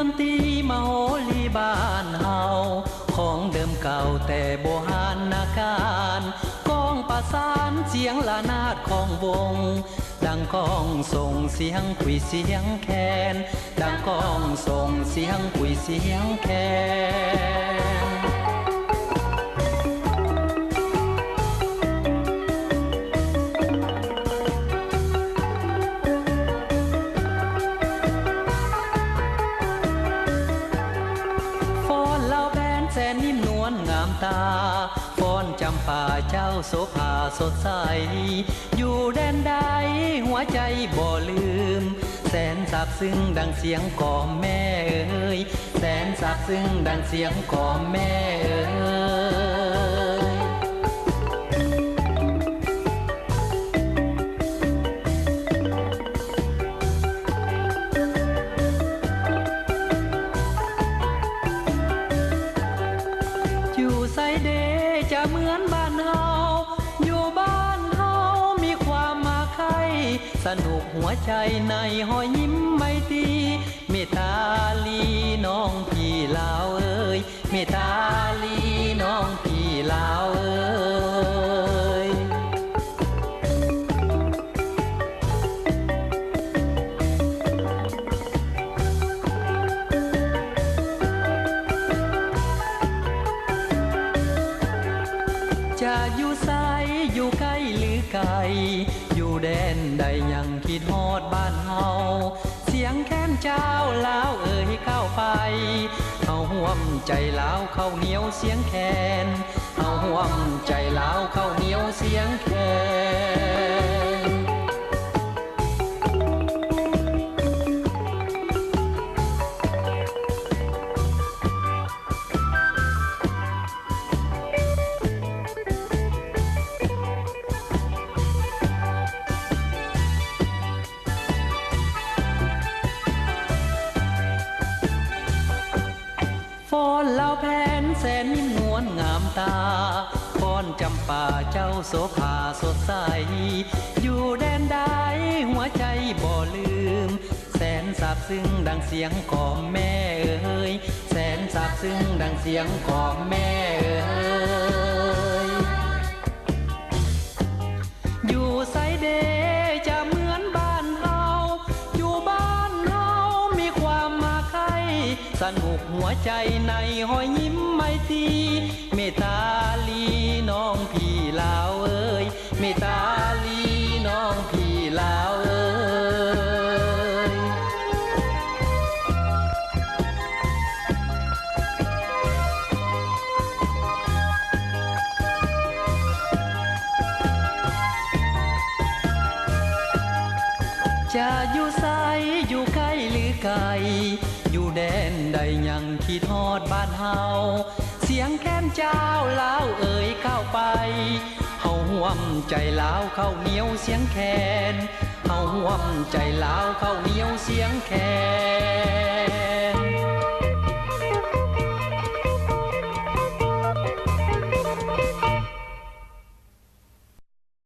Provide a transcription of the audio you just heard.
นตรีมาโหรีบ้านเฮาของเดิมเก่าแต่โบราณนาการกองประสานเสียงละนาดของวงดังก้องส่งเสียงคุยเสียงแคนดังก้องส่งเสียงคุยเสียงแคนแสนนิ่มนวลงามตาฟ้อนจำป่าเจ้าโสภาสดใสอยู่แดนใดหัวใจบ่ลืมแสนซาบซึ้งดังเสียงก่อแม่เอ๋ยแสนซาบซึ้งดังเสียงก่อแม่เอ๋ยใส่เดจะเหมือนบ้านเฮาอยู่บ้านเฮามีความมาใครสนุกหัวใจในหอยยิ้มไม่ตีเมตาลีน้องพี่ลาวเอ้ยเมตาลีน้องพี่ลาวเอ้ยจะอยู่ไสอยู่ใกล้หรือไกลอยู่แดนใดยังคิดฮอดบ้านเฮาเสียงแค้นเจ้าลาวเอ่ยเข้าไปเฮาห่วมใจลาวเข้าเหนียวเสียงแคนเฮาห่วมใจลาวเข้าเหนียวเสียงแคนฟ้อนลาวแผนแสนนิ่มนวลงามตาฟ้อนจำป่าเจ้าโสภาสดใสอยู่แดนใดหัวใจบ่ลืมแสนซาบซึ้งดังเสียงก่อแม่เอ๋ยแสนซาบซึ้งดังเสียงก่อแม่เอ๋ยอยู่ไสเดจะเหมือนบ้านเฮาอยู่บ้านเฮามีความมาใครสนุกหัวใจในหอยยิ้มไม่ตีเมตาลีน้องพี่ลาวเอ้ยเมตาลีน้องพี่ลาวเอ้ยจะอยู่ไสอยู่ใกล้หรือไกลอยู่แดนใดยังคิดฮอดบ้านเฮาเสียงแค้นเจ้าลาวเอ่ยเข้าไปเฮาห่วมใจลาวเข้าเหนียวเสียงแคนเฮาห่วมใจลาวเข้าเหนียวเสียงแคน